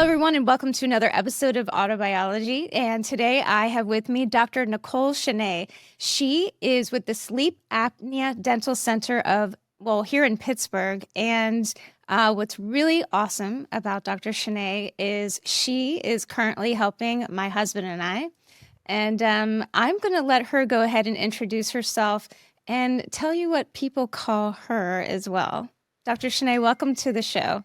Hello, everyone, and welcome to another episode of Autobiology. And today I have with me Dr. Nicole Chenet. She is with the Sleep Apnea Dental Center here in Pittsburgh. And what's really awesome about Dr. Chenet is she is currently helping my husband and I. And I'm going to let her go ahead and introduce herself and tell you what people call her as well. Dr. Chenet, welcome to the show.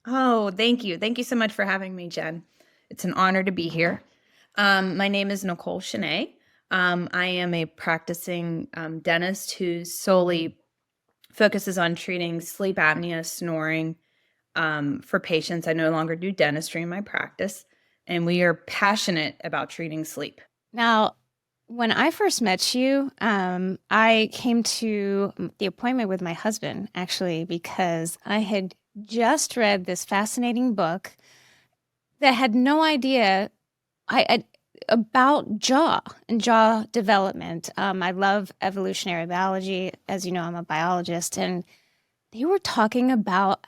Oh, thank you. Thank you so much for having me, Jen. It's an honor to be here. My name is Nicole Chenet. I am a practicing dentist who solely focuses on treating sleep apnea, snoring for patients. I no longer do dentistry in my practice, and we are passionate about treating sleep. Now, when I first met you, I came to the appointment with my husband, actually, because I had just read this fascinating book that had no idea about jaw and jaw development. I love evolutionary biology. As you know, I'm a biologist, and they were talking about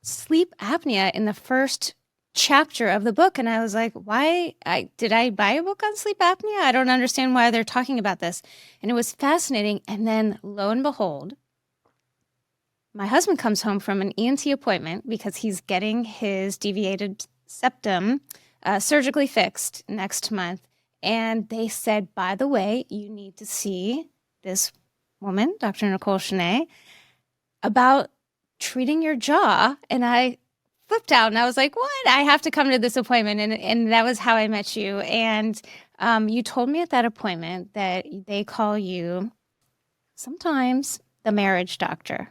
sleep apnea in the first chapter of the book. And I was like, did I buy a book on sleep apnea? I don't understand why they're talking about this. And it was fascinating. And then lo and behold, my husband comes home from an ENT appointment because he's getting his deviated septum surgically fixed next month. And they said, by the way, you need to see this woman, Dr. Nicole Chenet, about treating your jaw. And I flipped out and I was like, what? I have to come to this appointment. And that was how I met you. And you told me at that appointment that they call you sometimes the marriage doctor.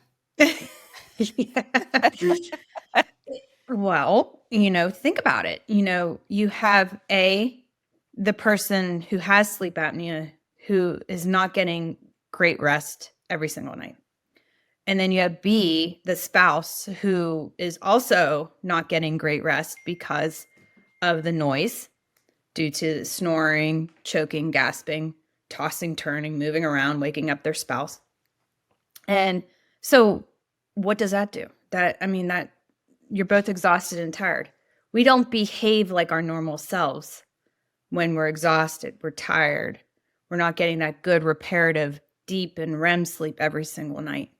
Well, think about it. You have the person who has sleep apnea who is not getting great rest every single night. And then you have B, the spouse who is also not getting great rest because of the noise due to snoring, choking, gasping, tossing, turning, moving around, waking up their spouse. And so what does that do? That you're both exhausted and tired. We don't behave like our normal selves when we're exhausted, we're tired, we're not getting that good reparative, deep and REM sleep every single night.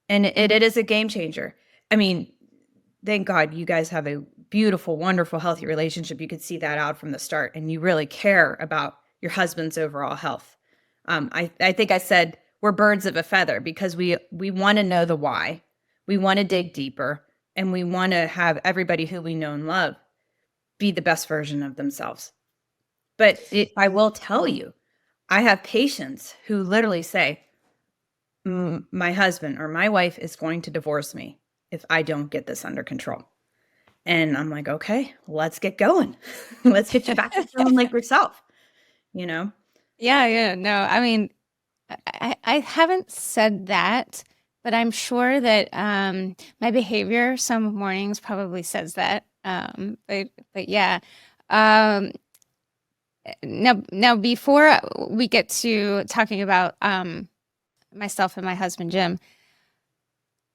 And it is a game changer. Thank God you guys have a beautiful, wonderful, healthy relationship. You could see that out from the start, and you really care about your husband's overall health. I think I said we're birds of a feather because we want to know the why. We want to dig deeper, and we want to have everybody who we know and love be the best version of themselves. But I will tell you, I have patients who literally say, my husband or my wife is going to divorce me if I don't get this under control. And I'm like, okay, let's get going. Let's get you back to feeling like yourself, Yeah. No, I haven't said that, but I'm sure that my behavior some mornings probably says that. But yeah. Now before we get to talking about myself and my husband, Jim,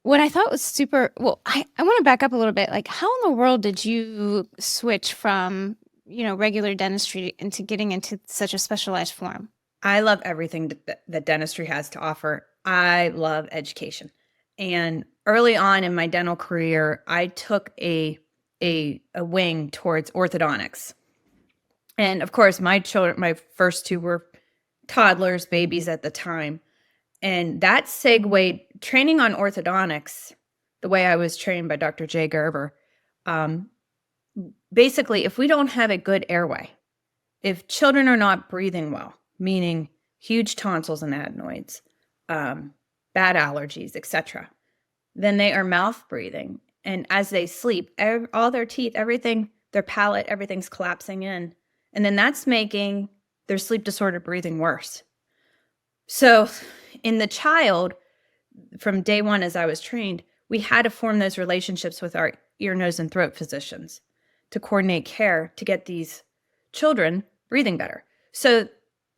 what I thought was super, I want to back up a little bit. Like, how in the world did you switch from, regular dentistry into getting into such a specialized form? I love everything that dentistry has to offer. I love education. And early on in my dental career, I took a wing towards orthodontics. And of course, my first two were toddlers, babies at the time. And that segued training on orthodontics, the way I was trained by Dr. Jay Gerber. Basically, if we don't have a good airway, if children are not breathing well, meaning huge tonsils and adenoids, bad allergies, etc., then they are mouth breathing. And as they sleep, all their teeth, everything, their palate, everything's collapsing in. And then that's making their sleep disordered breathing worse. So in the child, from day one as I was trained, we had to form those relationships with our ear, nose, and throat physicians to coordinate care to get these children breathing better. So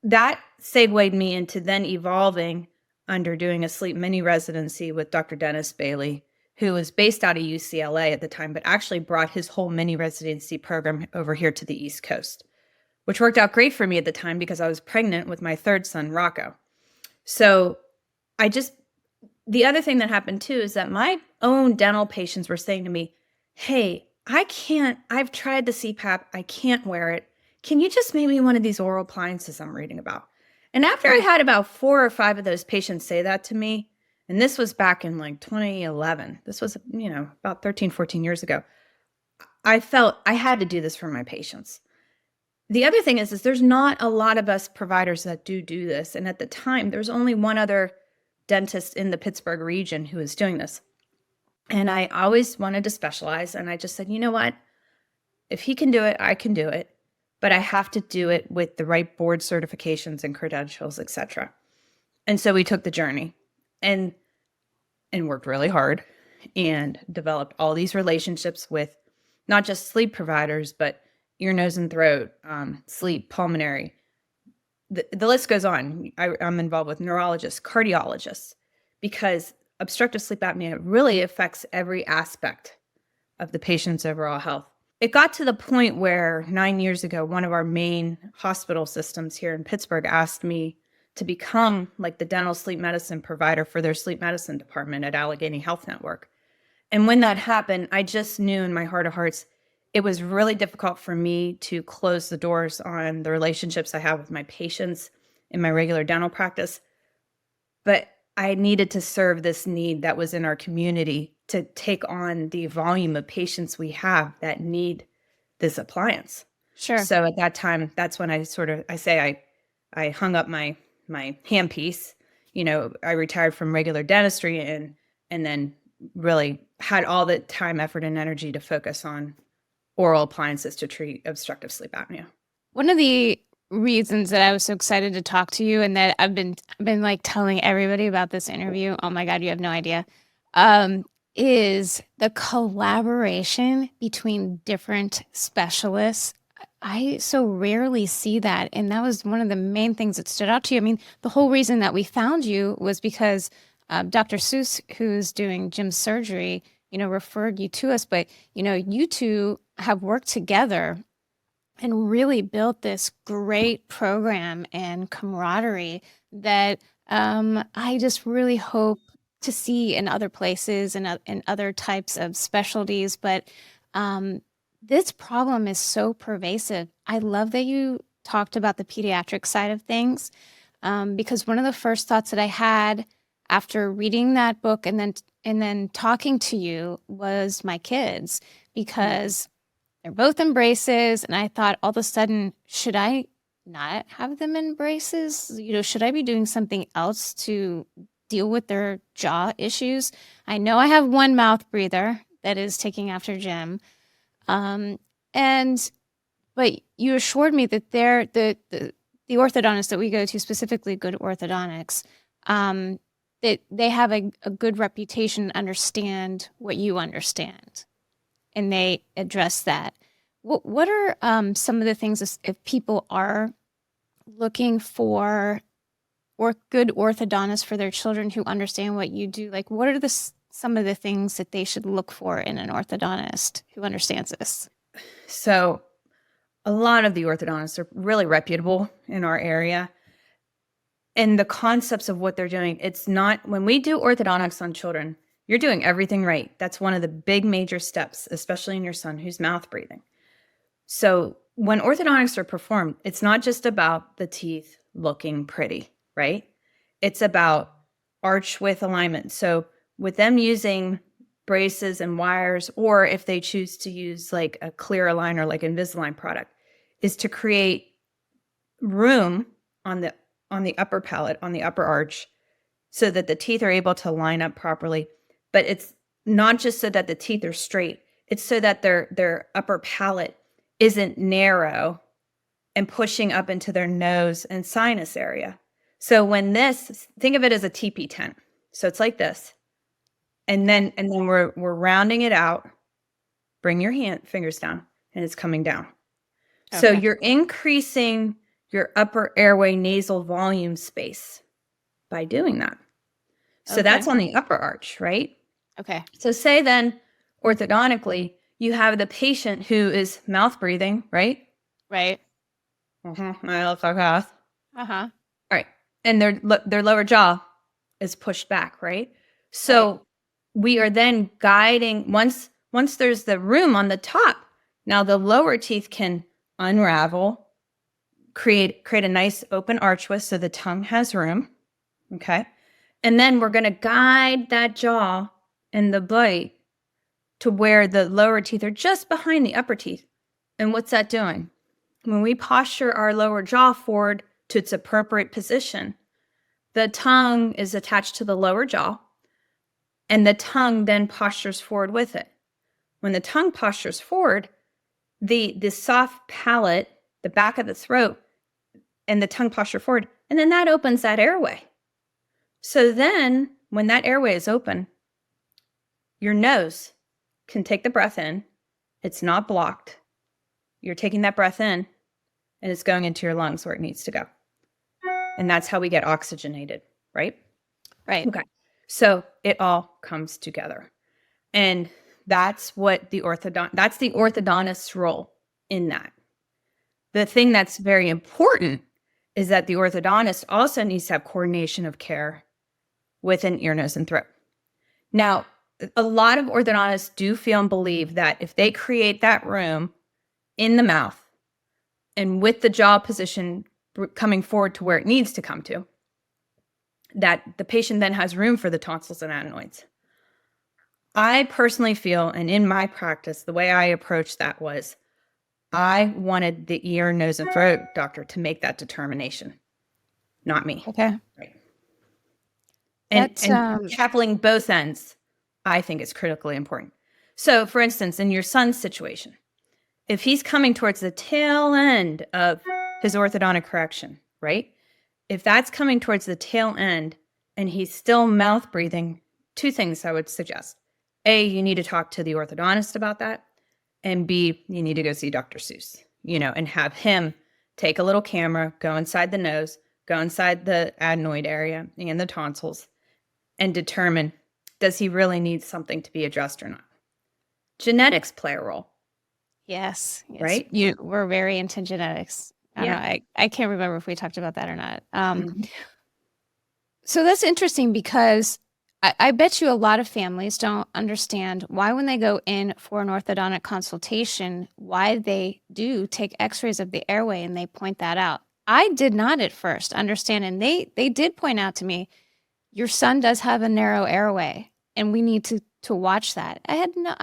that segued me into then evolving under doing a sleep mini residency with Dr. Dennis Bailey, who was based out of UCLA at the time, but actually brought his whole mini residency program over here to the East Coast, which worked out great for me at the time because I was pregnant with my third son, Rocco. So the other thing that happened too is that my own dental patients were saying to me, hey, I've tried the CPAP. I can't wear it. Can you just make me one of these oral appliances I'm reading about? And after I had about 4 or 5 of those patients say that to me, and this was back in like 2011, this was, about 13, 14 years ago, I felt I had to do this for my patients. The other thing is there's not a lot of us providers that do this. And at the time, there's only one other dentist in the Pittsburgh region who was doing this. And I always wanted to specialize. And I just said, you know what? If he can do it, I can do it. But I have to do it with the right board certifications and credentials, et cetera. And so we took the journey and worked really hard and developed all these relationships with not just sleep providers, but ear, nose, and throat, sleep, pulmonary. The list goes on. I'm involved with neurologists, cardiologists, because obstructive sleep apnea really affects every aspect of the patient's overall health. It got to the point where 9 years ago, one of our main hospital systems here in Pittsburgh asked me to become like the dental sleep medicine provider for their sleep medicine department at Allegheny Health Network. And when that happened, I just knew in my heart of hearts, it was really difficult for me to close the doors on the relationships I have with my patients in my regular dental practice. But I needed to serve this need that was in our community to take on the volume of patients we have that need this appliance. Sure. So at that time, that's when I hung up my handpiece. I retired from regular dentistry and then really had all the time, effort, and energy to focus on oral appliances to treat obstructive sleep apnea. One of the reasons that I was so excited to talk to you and that I've been like telling everybody about this interview, oh my God, you have no idea, is the collaboration between different specialists. I so rarely see that. And that was one of the main things that stood out to you. I mean, the whole reason that we found you was because Dr. Seuss, who's doing Jim's surgery, referred you to us. But, you two have worked together and really built this great program and camaraderie that I just really hope to see in other places and in other types of specialties. But this problem is so pervasive. I love that you talked about the pediatric side of things because one of the first thoughts that I had after reading that book and then talking to you was my kids, because they're both in braces. And I thought all of a sudden, should I not have them in braces? Should I be doing something else to deal with their jaw issues? I know I have one mouth breather that is taking after Jim. But you assured me that the orthodontist that we go to, specifically Good Orthodontics, that they have a good reputation, understand what you understand, and they address that. What are some of the things if people are looking for good orthodontists for their children who understand what you do? Like, what are some of the things that they should look for in an orthodontist who understands this? So a lot of the orthodontists are really reputable in our area. And the concepts of what they're doing, it's not, when we do orthodontics on children, you're doing everything right. That's one of the big major steps, especially in your son who's mouth breathing. So when orthodontics are performed, it's not just about the teeth looking pretty, right? It's about arch width alignment. So with them using braces and wires, or if they choose to use like a clear aligner, like Invisalign product, is to create room on the upper palate, on the upper arch, so that the teeth are able to line up properly. But it's not just so that the teeth are straight. It's so that their upper palate isn't narrow and pushing up into their nose and sinus area. So think of it as a TP tent. So it's like this. And then we're rounding it out. Bring your fingers down, and it's coming down. Okay. So you're increasing your upper airway nasal volume space by doing that. So that's on the upper arch, right? Okay. So say then, orthodontically, you have the patient who is mouth breathing, right? Right. I look like us. Uh-huh. All right. And their lower jaw is pushed back, right? Right. So we are then guiding once there's the room on the top. Now the lower teeth can unravel, create a nice open archway so the tongue has room. Okay. And then we're going to guide that jaw and the bite to where the lower teeth are just behind the upper teeth. And what's that doing? When we posture our lower jaw forward to its appropriate position, the tongue is attached to the lower jaw, and the tongue then postures forward with it. When the tongue postures forward, the soft palate, the back of the throat, and the tongue posture forward, and then that opens that airway. So then, when that airway is open, your nose can take the breath in. It's not blocked. You're taking that breath in, and it's going into your lungs where it needs to go. And that's how we get oxygenated, right? Right. Okay. So it all comes together. And that's what that's the orthodontist's role in that. The thing that's very important is that the orthodontist also needs to have coordination of care with an ear, nose, and throat. Now, a lot of orthodontists do feel and believe that if they create that room in the mouth and with the jaw position coming forward to where it needs to come to, that the patient then has room for the tonsils and adenoids. I personally feel, and in my practice, the way I approached that was I wanted the ear, nose, and throat doctor to make that determination, not me. Okay. Right. That's And tackling both ends, I think, is critically important. So, for instance, in your son's situation, if he's coming towards the tail end of his orthodontic correction, right? If that's coming towards the tail end and he's still mouth breathing, two things I would suggest. A, you need to talk to the orthodontist about that. And B, you need to go see Dr. Seuss, and have him take a little camera, go inside the nose, go inside the adenoid area and the tonsils, and determine, does he really need something to be addressed or not? Genetics play a role. yes. Right? We're very into genetics. I don't know. I can't remember if we talked about that or not. So that's interesting because I bet you a lot of families don't understand why when they go in for an orthodontic consultation, why they do take x-rays of the airway and they point that out. I did not at first understand, and they did point out to me, your son does have a narrow airway and we need to watch that. I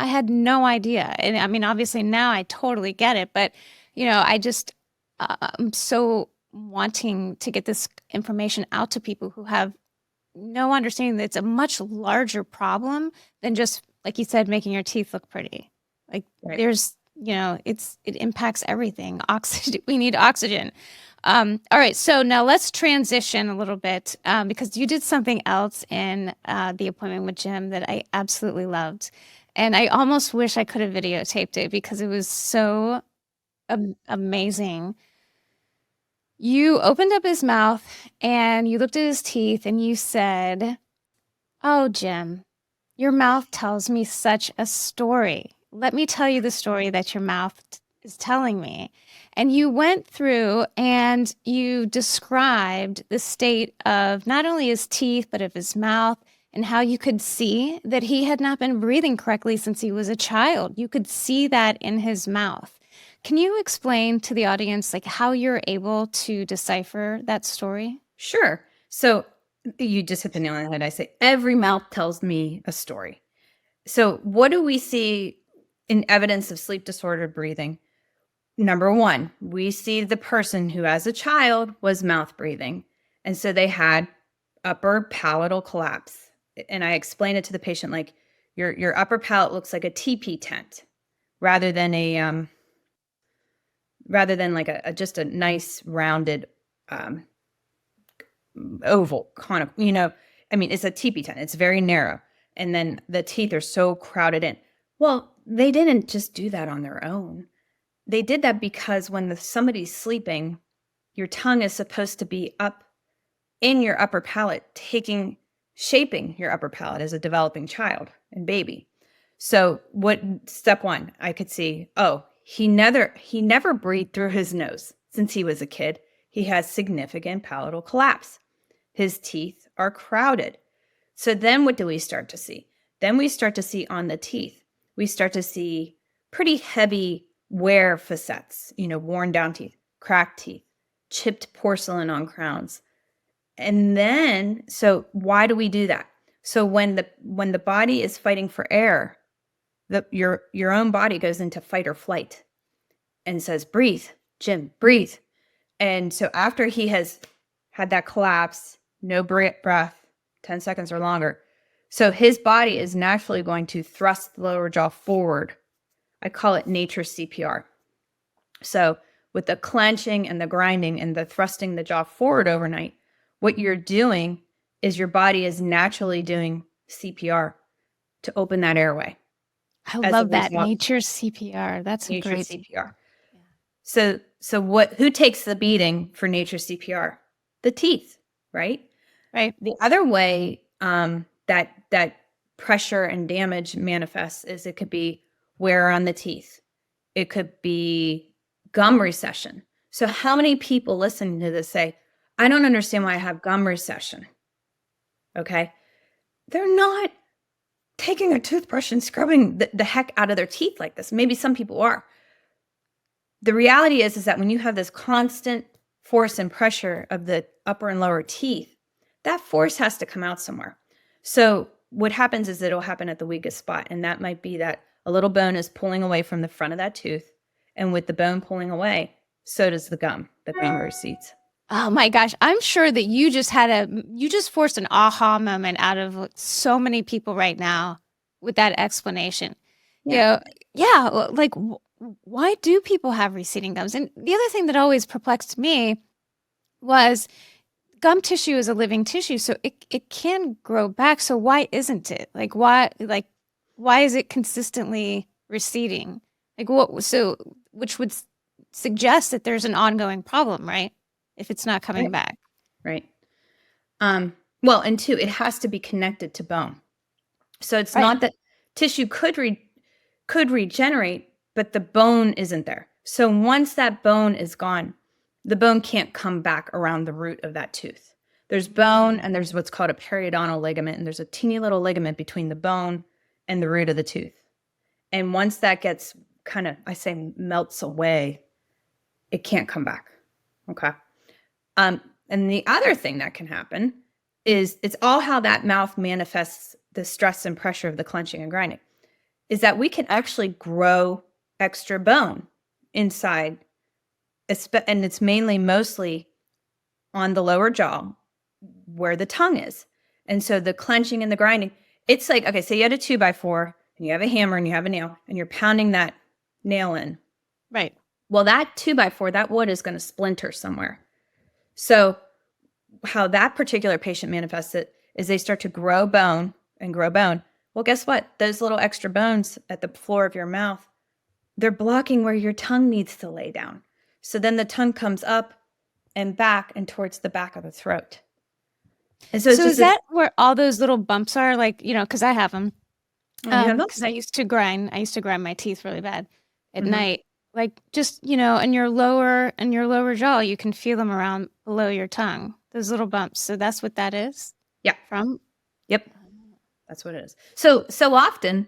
had no idea. And I mean, obviously now I totally get it, but I'm so wanting to get this information out to people who have no understanding that it's a much larger problem than just, like you said, making your teeth look pretty. Like Right. there's, it impacts everything. Oxygen, we need oxygen. All right, so now let's transition a little bit because you did something else in the appointment with Jim that I absolutely loved. And I almost wish I could have videotaped it because it was so amazing. You opened up his mouth and you looked at his teeth and you said, "Oh, Jim, your mouth tells me such a story. Let me tell you the story that your mouth is telling me." And you went through and you described the state of not only his teeth, but of his mouth and how you could see that he had not been breathing correctly since he was a child. You could see that in his mouth. Can you explain to the audience like how you're able to decipher that story? Sure. So you just hit the nail on the head. I say every mouth tells me a story. So what do we see in evidence of sleep disordered breathing? Number one, we see the person who as a child was mouth breathing. And so they had upper palatal collapse. And I explain it to the patient like your upper palate looks like a teepee tent rather than like a just a nice rounded oval conical, I mean, it's a teepee tent. It's very narrow. And then the teeth are so crowded in. Well, they didn't just do that on their own. They did that because when somebody's sleeping, your tongue is supposed to be up in your upper palate, taking shaping your upper palate as a developing child and baby. So what step one, I could see, oh, he never breathed through his nose since he was a kid. He has significant palatal collapse. His teeth are crowded. So then what do we start to see? Then we start to see on the teeth, we start to see pretty heavy wear facets, worn down teeth, cracked teeth, chipped porcelain on crowns. And then, so why do we do that? So when the body is fighting for air, your own body goes into fight or flight and says, breathe, Jim, breathe. And so after he has had that collapse, no breath, 10 seconds or longer, so his body is naturally going to thrust the lower jaw forward. I call it nature's CPR. So with the clenching and the grinding and the thrusting the jaw forward overnight, what you're doing is your body is naturally doing CPR to open that airway. I love that. Nature's CPR. That's a great CPR. Yeah. So who takes the beating for nature's CPR? The teeth, right? Right. The other way that pressure and damage manifests is it could be wear on the teeth. It could be gum recession. So how many people listening to this say, I don't understand why I have gum recession? Okay. They're not taking a toothbrush and scrubbing the heck out of their teeth like this. Maybe some people are. The reality is that when you have this constant force and pressure of the upper and lower teeth, that force has to come out somewhere. So what happens is it'll happen at the weakest spot. And that might be that a little bone is pulling away from the front of that tooth. And with the bone pulling away, so does the gum recedes. Oh my gosh. I'm sure that you just forced an aha moment out of so many people right now with that explanation. Yeah. Like why do people have receding gums? And the other thing that always perplexed me was gum tissue is a living tissue, so it can grow back. So why isn't it? Why is it consistently receding? Which would suggest that there's an ongoing problem, right? If it's not coming back. Right. Well, and two, it has to be connected to bone. So it's not that tissue could regenerate, but the bone isn't there. So once that bone is gone, the bone can't come back around the root of that tooth. There's bone and there's what's called a periodontal ligament, and there's a teeny little ligament between the bone and the root of the tooth. And once that gets melts away, it can't come back. Okay. And the other thing that can happen is it's all how that mouth manifests the stress and pressure of the clenching and grinding, is that we can actually grow extra bone inside, and it's mostly on the lower jaw where the tongue is. And so the clenching and the grinding, it's like, okay, so you had a 2x4 and you have a hammer and you have a nail and you're pounding that nail in. Right. Well, that 2x4, that wood is going to splinter somewhere. So how that particular patient manifests it is they start to grow bone and grow bone. Well, guess what? Those little extra bones at the floor of your mouth, they're blocking where your tongue needs to lay down. So then the tongue comes up and back and towards the back of the throat. And so is that where all those little bumps are? Because I have them. Because I used to grind my teeth really bad at night. Just, in your lower jaw, you can feel them around below your tongue, those little bumps. So that's what that is? Yeah. From? Yep. That's what it is. So often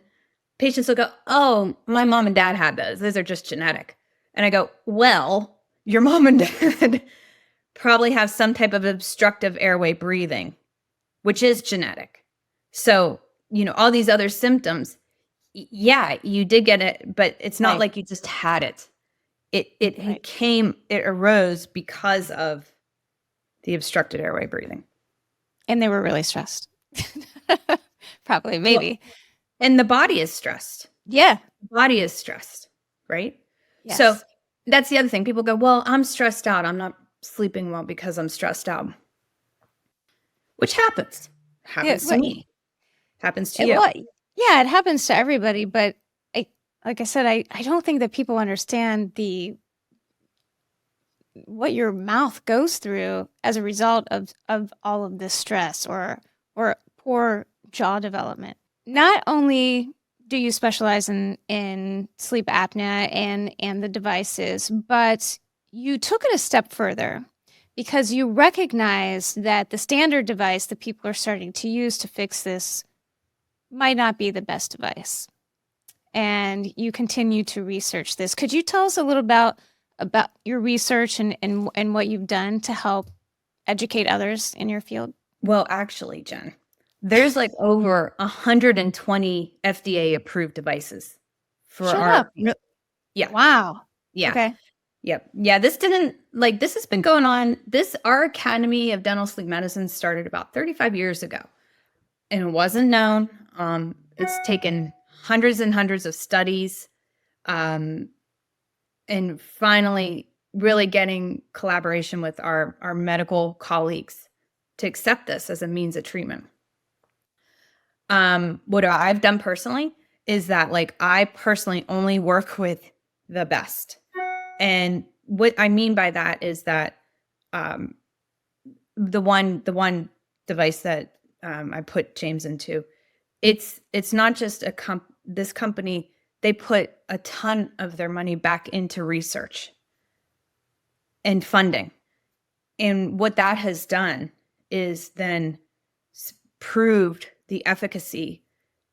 patients will go, oh, my mom and dad had those. Those are just genetic. And I go, well, your mom and dad probably have some type of obstructive airway breathing, which is genetic. So, all these other symptoms, yeah, you did get it, but it's not like you just had it. It arose because of the obstructed airway breathing. And they were really stressed. Probably, maybe. Well, and the body is stressed. Yeah. The body is stressed, right? Yes. So that's the other thing. People go, well, I'm stressed out. I'm not sleeping well because I'm stressed out. Which happens. Happens to me. Happens to you. Yeah, it happens to everybody. But like I said, I don't think that people understand what your mouth goes through as a result of all of this stress or poor jaw development. Not only do you specialize in sleep apnea and the devices, but you took it a step further because you recognize that the standard device that people are starting to use to fix this might not be the best device. And you continue to research this. Could you tell us a little about your research and what you've done to help educate others in your field? Well, actually, Jen, there's like over 120 FDA approved devices for Shut our. up. Yeah. Wow. Yeah. Okay. Yep. Yeah. This has been going on. Our Academy of Dental Sleep Medicine started about 35 years ago, and it wasn't known. It's taken hundreds and hundreds of studies, and finally really getting collaboration with our medical colleagues to accept this as a means of treatment. What I've done personally is that I personally only work with the best. And what I mean by that is that the one device that I put James into, it's not just this company, they put a ton of their money back into research and funding. And what that has done is then proved the efficacy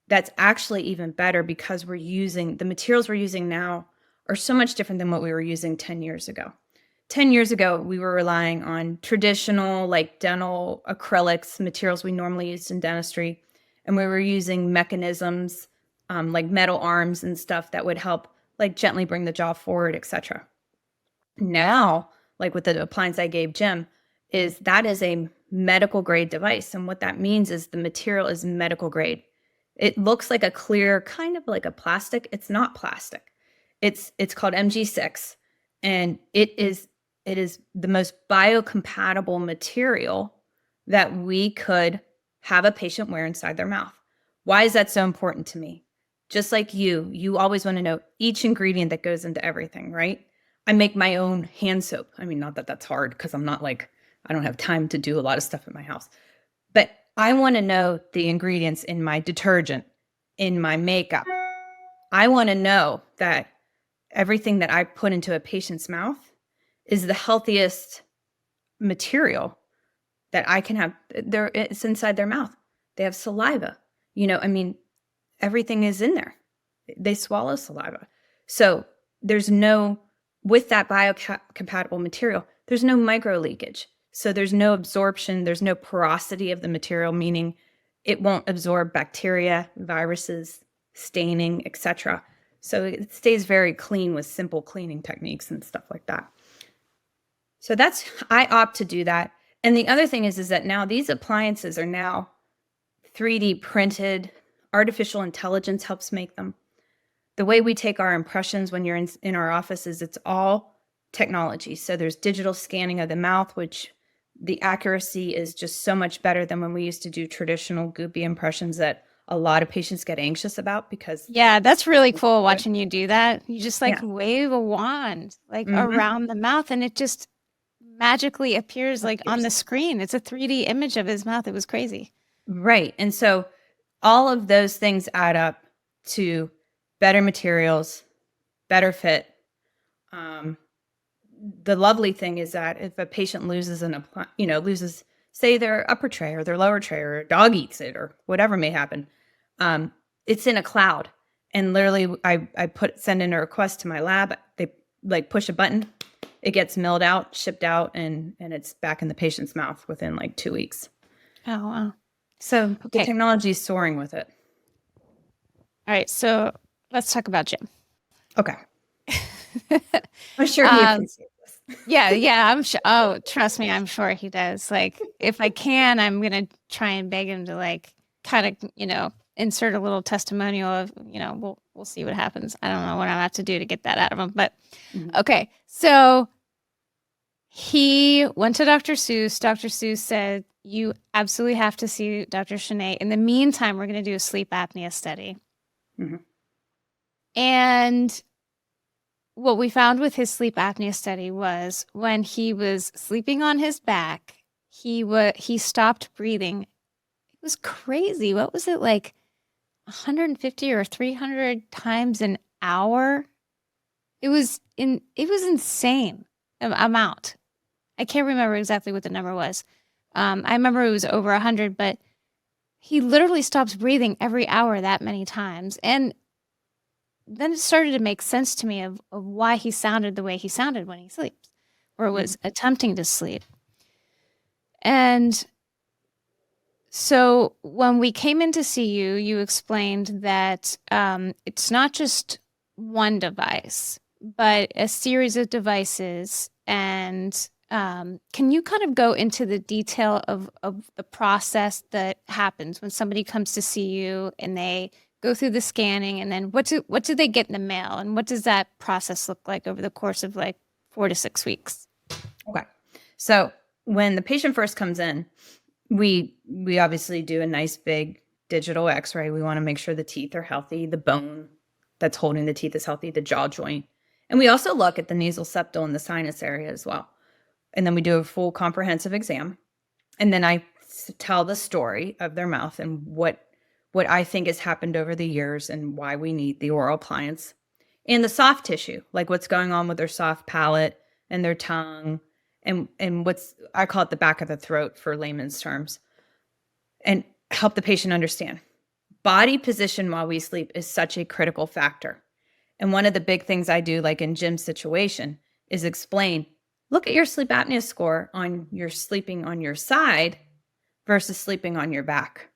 that's actually even better because the materials we're using now are so much different than what we were using 10 years ago. 10 years ago, we were relying on traditional dental acrylics, materials we normally used in dentistry. And we were using mechanisms like metal arms and stuff that would help gently bring the jaw forward, etc. Now, with the appliance I gave Jim, that is a medical grade device. And what that means is the material is medical grade. It looks like a clear, kind of like a plastic. It's not plastic. It's called MG6, and it is the most biocompatible material that we could have a patient wear inside their mouth. Why is that so important to me? Just like you always want to know each ingredient that goes into everything, right? I make my own hand soap. I mean, not that that's hard because I'm not I don't have time to do a lot of stuff in my house. But I want to know the ingredients in my detergent, in my makeup. I want to know that everything that I put into a patient's mouth is the healthiest material that I can have. It's inside their mouth. They have saliva. Everything is in there. They swallow saliva. So with that biocompatible material, there's no micro leakage. So there's no absorption, there's no porosity of the material, meaning it won't absorb bacteria, viruses, staining, etc. So it stays very clean with simple cleaning techniques and stuff like that. So I opt to do that. And the other thing is that now these appliances are now 3D printed. Artificial intelligence helps make them. The way we take our impressions when you're in our offices, it's all technology. So there's digital scanning of the mouth, which the accuracy is just so much better than when we used to do traditional goopy impressions that a lot of patients get anxious about because... Yeah, that's really cool watching you do that. You just wave a wand around the mouth and it just magically appears on the screen. It's a 3D image of his mouth. It was crazy. Right. And so all of those things add up to better materials, better fit. The lovely thing is that if a patient loses say their upper tray or their lower tray or a dog eats it or whatever may happen, it's in a cloud. And literally I send in a request to my lab. They push a button, it gets milled out, shipped out, and it's back in the patient's mouth within 2 weeks. Oh, wow. So the technology is soaring with it. All right. So let's talk about Jim. Okay. I'm sure he appreciates this. Yeah, I'm sure. Oh, trust me, I'm sure he does. If I can, I'm going to try and beg him to kind of, insert a little testimonial of, we'll see what happens. I don't know what I have to do to get that out of him, but okay. So he went to Dr. Seuss. Dr. Seuss said, you absolutely have to see Dr. Chenet. In the meantime, we're going to do a sleep apnea study. Mm-hmm. And what we found with his sleep apnea study was when he was sleeping on his back, he stopped breathing It was crazy. What was it, like 150 or 300 times an hour? It was insane amount. I can't remember exactly what the number was. I remember it was over 100, but he literally stops breathing every hour that many times. And then it started to make sense to me of why he sounded the way he sounded when he sleeps or was attempting to sleep. And so when we came in to see you, you explained that it's not just one device, but a series of devices. And can you kind of go into the detail of the process that happens when somebody comes to see you and they go through the scanning, and then what do they get in the mail, and what does that process look like over the course of like 4 to 6 weeks? Okay. So when the patient first comes in, we obviously do a nice big digital x-ray. We want to make sure the teeth are healthy, the bone that's holding the teeth is healthy, the jaw joint. And we also look at the nasal septal and the sinus area as well. And then we do a full comprehensive exam. And then I tell the story of their mouth and what I think has happened over the years and why we need the oral appliance. And the soft tissue, like what's going on with their soft palate and their tongue, and what's, I call it the back of the throat for layman's terms, and help the patient understand. Body position while we sleep is such a critical factor. And one of the big things I do, like in Jim's situation, is explain, look at your sleep apnea score on your sleeping on your side versus sleeping on your back.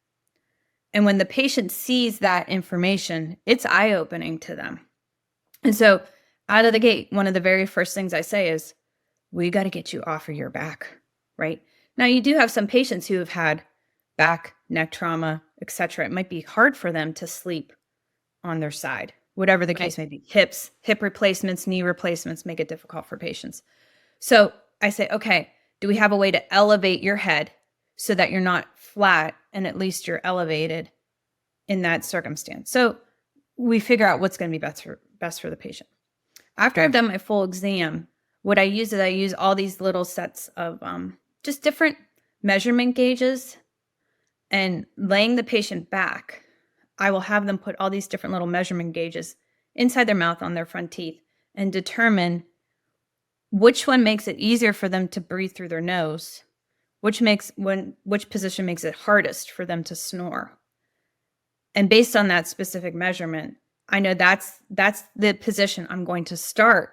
And when the patient sees that information, it's eye-opening to them. And so out of the gate, one of the very first things I say is, we got to get you off of your back, right? Now, you do have some patients who have had back, neck trauma, etc. It might be hard for them to sleep on their side, whatever the case may be. Hip replacements, knee replacements make it difficult for patients. So I say, okay, do we have a way to elevate your head so that you're not flat and at least you're elevated in that circumstance? So we figure out what's going to be best for the patient. After I've done my full exam, what I use is I use all these little sets of just different measurement gauges, and laying the patient back, I will have them put all these different little measurement gauges inside their mouth on their front teeth and determine which one makes it easier for them to breathe through their nose, which position makes it hardest for them to snore. And based on that specific measurement, I know that's the position I'm going to start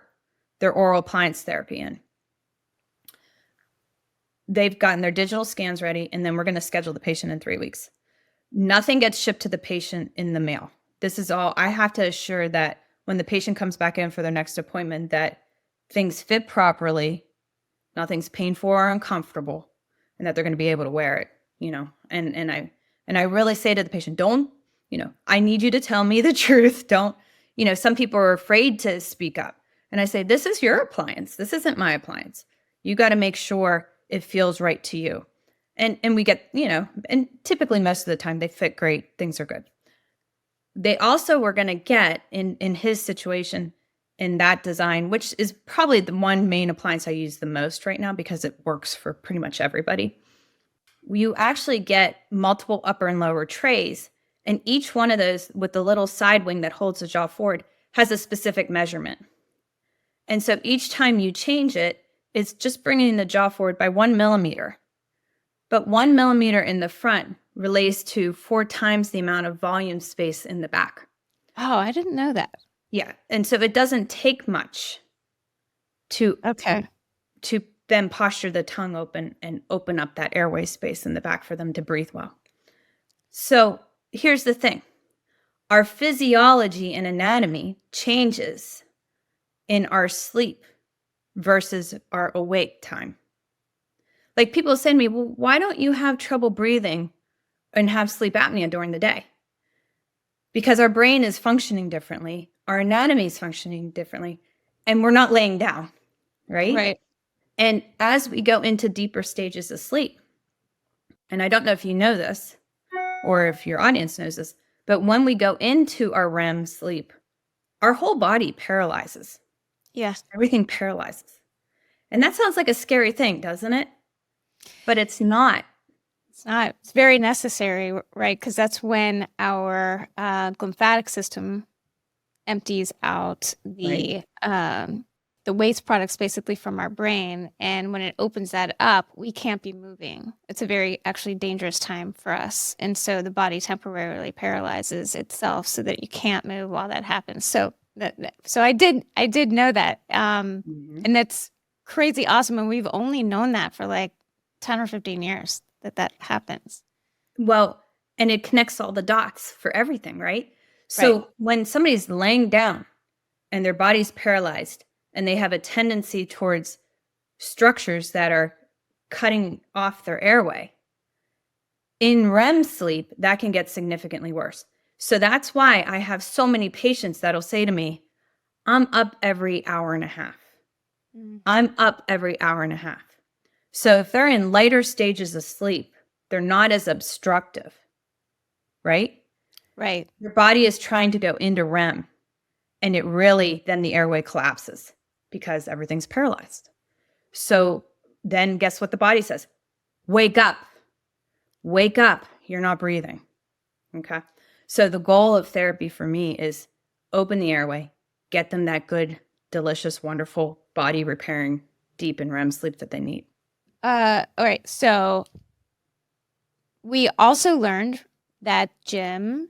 their oral appliance therapy in. They've gotten their digital scans ready, and then we're going to schedule the patient in 3 weeks. Nothing gets shipped to the patient in the mail. This is all, I have to assure that when the patient comes back in for their next appointment, that things fit properly, nothing's painful or uncomfortable, and that they're going to be able to wear it, you know. And I really say to the patient, don't, you know, I need you to tell me the truth. Don't, you know, some people are afraid to speak up. And I say, this is your appliance. This isn't my appliance. You got to make sure it feels right to you. And we get, you know, and typically most of the time they fit great. Things are good. They also were going to get in his situation, in that design, which is probably the one main appliance I use the most right now because it works for pretty much everybody. You actually get multiple upper and lower trays, and each one of those with the little side wing that holds the jaw forward has a specific measurement. And so each time you change it, it's just bringing the jaw forward by 1 millimeter. But 1 millimeter in the front relates to 4 times the amount of volume space in the back. Oh, I didn't know that. Yeah. And so it doesn't take much to then posture the tongue open and open up that airway space in the back for them to breathe well. So here's the thing. Our physiology and anatomy changes in our sleep versus our awake time. Like, people say to me, well, why don't you have trouble breathing and have sleep apnea during the day? Because our brain is functioning differently, our anatomy is functioning differently, and we're not laying down, right? Right. And as we go into deeper stages of sleep, and I don't know if you know this or if your audience knows this, but when we go into our REM sleep, our whole body paralyzes. Yes. Everything paralyzes. And that sounds like a scary thing, doesn't it? But it's not. It's not. It's very necessary, right? Because that's when our lymphatic system empties out Right. the waste products basically from our brain, and when it opens that up, we can't be moving. It's a very actually dangerous time for us, and so the body temporarily paralyzes itself so that you can't move while that happens. So so I did know that, Mhm. and that's crazy awesome, and we've only known that for like 10 or 15 years that happens. Well, and it connects all the dots for everything, right? Right. So when somebody's laying down and their body's paralyzed and they have a tendency towards structures that are cutting off their airway, in REM sleep, that can get significantly worse. So that's why I have so many patients that'll say to me, I'm up every hour and a half. Mm. I'm up every hour and a half. So if they're in lighter stages of sleep, they're not as obstructive, right? Right. Your body is trying to go into REM, and it really, then the airway collapses because everything's paralyzed. So then guess what the body says? Wake up. Wake up. You're not breathing. Okay. So the goal of therapy for me is open the airway, get them that good, delicious, wonderful body repairing deep and REM sleep that they need. All right. So we also learned that Jim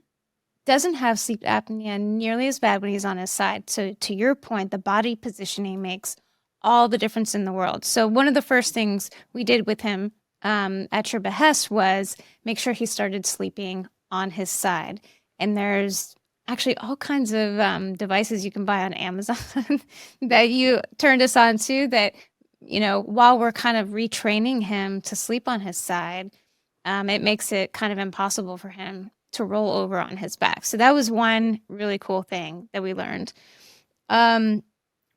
doesn't have sleep apnea nearly as bad when he's on his side. So to your point, the body positioning makes all the difference in the world. So one of the first things we did with him at your behest was make sure he started sleeping on his side. And there's actually all kinds of devices you can buy on Amazon that you turned us on to that, while we're kind of retraining him to sleep on his side, it makes it kind of impossible for him to roll over on his back. So that was one really cool thing that we learned. Um,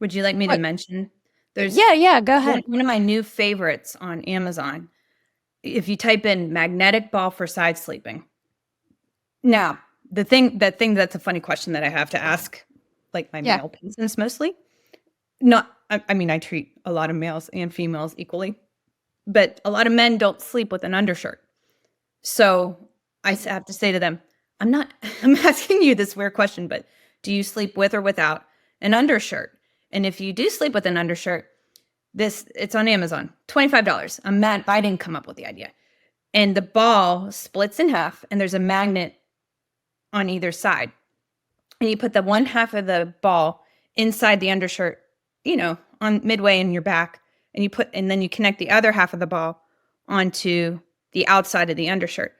Would you like me to what? mention? There's Yeah, go ahead. one of my new favorites on Amazon. If you type in magnetic ball for side sleeping. Now, that thing that's a funny question that I have to ask, like my Yeah, male patients mostly. Not, I mean, I treat a lot of males and females equally, but a lot of men don't sleep with an undershirt. So have to say to them, I'm not, I'm asking you this weird question, but do you sleep with or without an undershirt? And if you do sleep with an undershirt, it's on Amazon, $25. I'm mad I didn't come up with the idea. And the ball splits in half, and there's a magnet on either side. And you put the one half of the ball inside the undershirt, on midway in your back, and then you connect the other half of the ball onto the outside of the undershirt.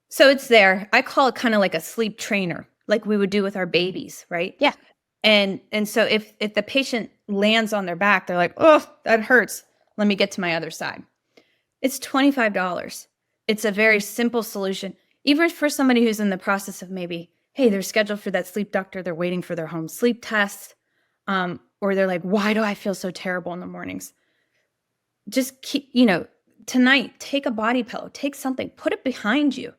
So it's there. I call it kind of like a sleep trainer, like we would do with our babies, right? yeah, And so if the patient lands on their back, they're like, "Oh, that hurts. Let me get to my other side." It's $25. It's a very simple solution, even for somebody who's in the process of maybe, hey, they're scheduled for that sleep doctor, they're waiting for their home sleep test, or they're like, why do I feel so terrible in the mornings? Just keep, tonight, take a body pillow, take something, put it behind you.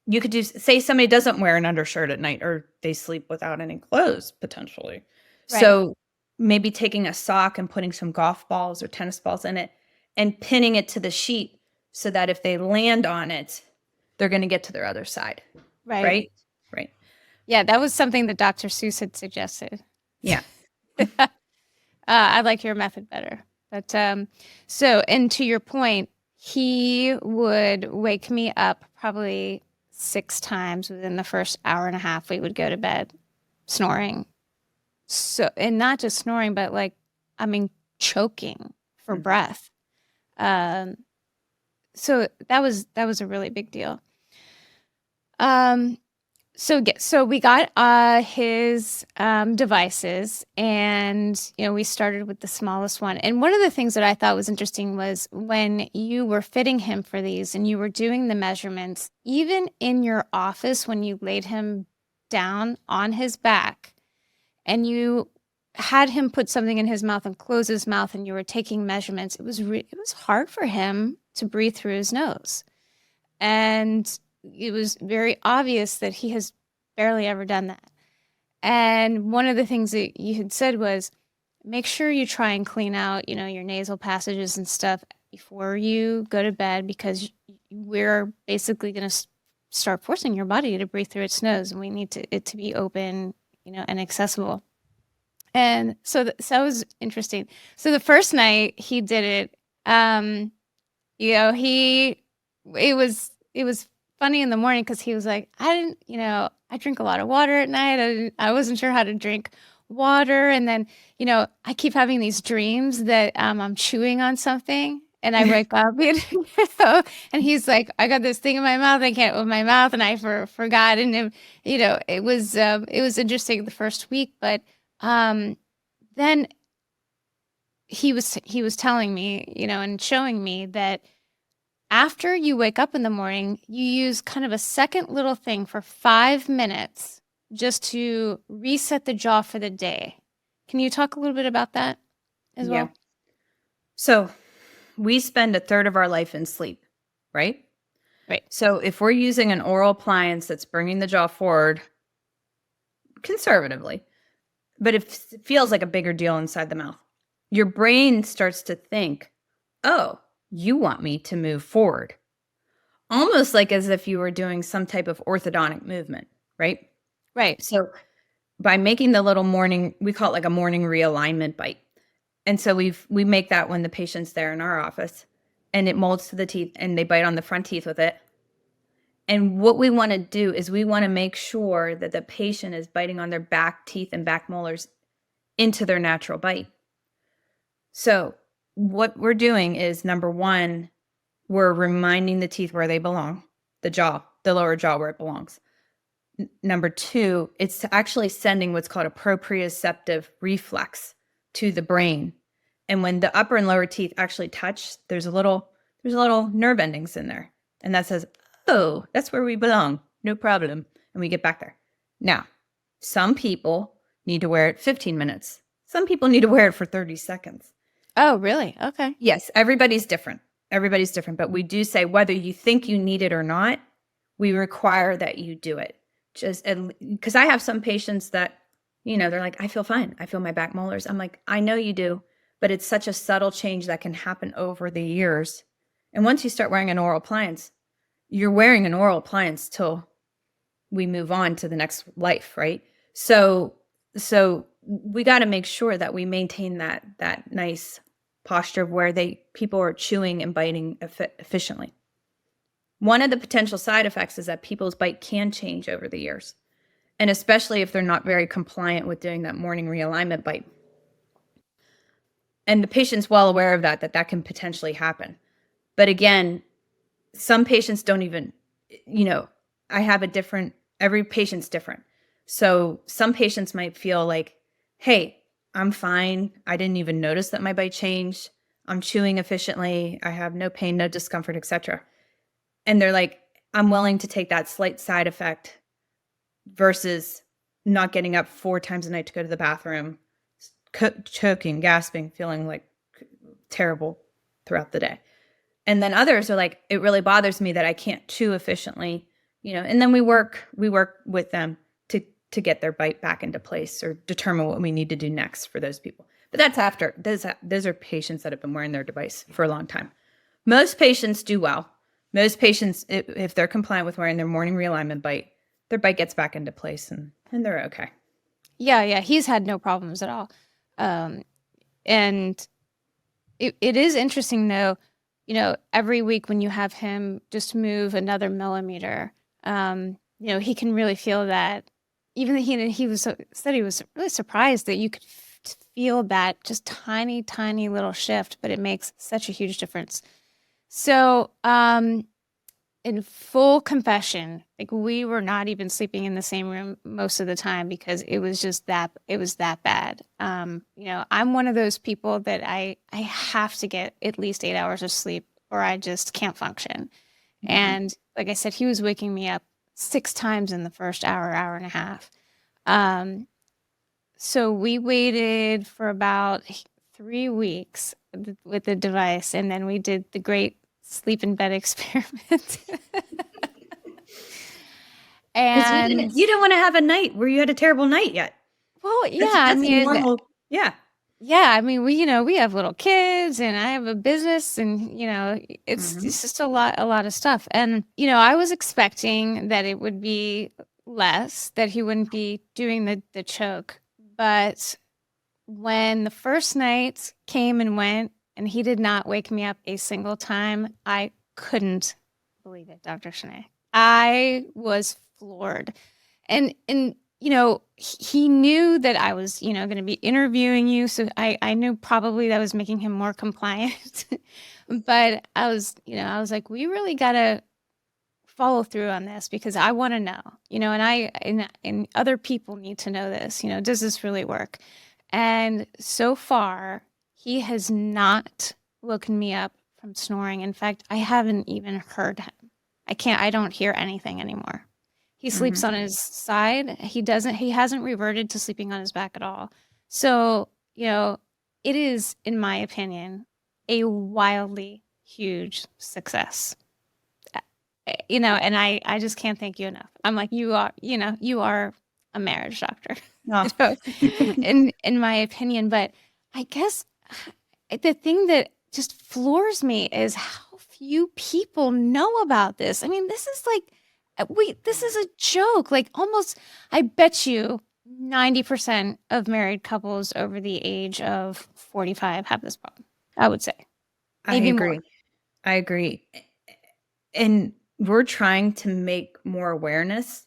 You could say somebody doesn't wear an undershirt at night, or they sleep without any clothes potentially. right, So maybe taking a sock and putting some golf balls or tennis balls in it and pinning it to the sheet so that if they land on it, they're going to get to their other side. right. Right? Right. Yeah, that was something that Dr. Seuss had suggested. Yeah. I like your method better. But and to your point, he would wake me up probably 6 times within the first hour and a half we would go to bed, snoring. So, and not just snoring, but like, I mean, choking for Mhm. breath. Um, so that was a really big deal. Um, so we got his devices, and we started with the smallest one. And one of the things that I thought was interesting was when you were fitting him for these and you were doing the measurements, even in your office when you laid him down on his back and you had him put something in his mouth and close his mouth and you were taking measurements, it was hard for him to breathe through his nose. And it was very obvious that he has barely ever done that. And one of the things that you had said was make sure you try and clean out, your nasal passages and stuff before you go to bed, because we're basically going to start forcing your body to breathe through its nose, and we need it to be open, and accessible. And so that was interesting. So the first night he did it, he it was funny in the morning because he was like, I didn't, I drink a lot of water at night. I wasn't sure how to drink water. And then, I keep having these dreams that I'm chewing on something. And I wake up, and he's like, I got this thing in my mouth. I can't open my mouth, and I forgot. And it was interesting the first week, but then he was telling me, and showing me that after you wake up in the morning, you use kind of a second little thing for 5 minutes just to reset the jaw for the day. Can you talk a little bit about that as well? So we spend a third of our life in sleep, right? Right. So if we're using an oral appliance that's bringing the jaw forward conservatively, but it feels like a bigger deal inside the mouth, your brain starts to think, oh, you want me to move forward. Almost like as if you were doing some type of orthodontic movement, right? Right. So by making the little morning, we call it like a morning realignment bite. And so we make that when the patient's there in our office, and it molds to the teeth, and they bite on the front teeth with it. And what we want to do is we want to make sure that the patient is biting on their back teeth and back molars into their natural bite. So what we're doing is, number one, we're reminding the teeth where they belong, the jaw, the lower jaw where it belongs. Number two, it's actually sending what's called a proprioceptive reflex to the brain. And when the upper and lower teeth actually touch, there's a little nerve endings in there. And that says, oh, that's where we belong. No problem. And we get back there. Now, some people need to wear it 15 minutes. Some people need to wear it for 30 seconds. Oh, really? Okay. Yes, everybody's different. Everybody's different. But we do say whether you think you need it or not, we require that you do it. Just because I have some patients that, they're like, I feel fine. I feel my back molars. I'm like, I know you do, but it's such a subtle change that can happen over the years. And once you start wearing an oral appliance, you're wearing an oral appliance till we move on to the next life, right? So we got to make sure that we maintain that nice posture of where people are chewing and biting efficiently. One of the potential side effects is that people's bite can change over the years, and especially if they're not very compliant with doing that morning realignment bite. And the patient's well aware of that can potentially happen. But again, some patients don't even, every patient's different. So some patients might feel like, hey, I'm fine. I didn't even notice that my bite changed. I'm chewing efficiently. I have no pain, no discomfort, etc. And they're like, I'm willing to take that slight side effect versus not getting up 4 times a night to go to the bathroom, choking, gasping, feeling like terrible throughout the day. And then others are like, it really bothers me that I can't chew efficiently, and then we work with them to get their bite back into place or determine what we need to do next for those people. But that's after, those are patients that have been wearing their device for a long time. Most patients do well. Most patients, if they're compliant with wearing their morning realignment bite, their bite gets back into place and they're okay. Yeah. He's had no problems at all. And it is interesting though, every week when you have him just move another millimeter, he can really feel that. Even he said he was really surprised that you could feel that just tiny, tiny little shift, but it makes such a huge difference. So, in full confession, like we were not even sleeping in the same room most of the time because it was that bad. I'm one of those people that I have to get at least 8 hours of sleep or I just can't function. Mm-hmm. And like I said, he was waking me up 6 times in the first hour and a half. So we waited for about 3 weeks with the device, and then we did the great sleep in bed experiment. And you don't want to have a night where you had a terrible night yet. Well, yeah, that's normal. Yeah. Yeah, I mean, we have little kids and I have a business and, Hmm. it's just a lot of stuff. And, I was expecting that it would be less, that he wouldn't be doing the choke. But when the first night came and went and he did not wake me up a single time, I couldn't believe it, Dr. Chenet. I was floored. And he knew that I was, going to be interviewing you, so I knew probably that was making him more compliant. But I was like, we really got to follow through on this because I want to know, and other people need to know this, does this really work? And so far, he has not woken me up from snoring. In fact, I haven't even heard him. I don't hear anything anymore. He sleeps Hmm. on his side. He hasn't reverted to sleeping on his back at all. So, it is, in my opinion, a wildly huge success. And I just can't thank you enough. I'm like, you are a marriage doctor, Oh. in my opinion. But I guess the thing that just floors me is how few people know about this. I mean, this is like, this is a joke. Like almost, I bet you 90% of married couples over the age of 45 have this problem. I would say I maybe more. agree. I agree. And we're trying to make more awareness.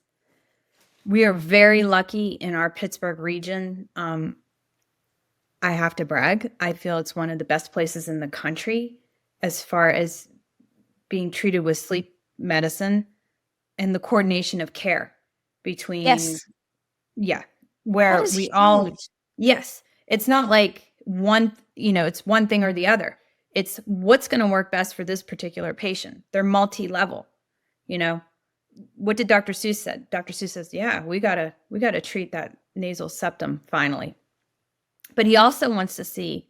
We are very lucky in our Pittsburgh region. I have to brag. I feel it's one of the best places in the country as far as being treated with sleep medicine and the coordination of care between, Yes, yeah, that where is we all, huge. yes, it's not like it's one thing or the other. It's what's going to work best for this particular patient. They're multi-level, you know. What did Dr. Seuss said? Dr. Seuss says, "Yeah, we got to treat that nasal septum finally." But he also wants to see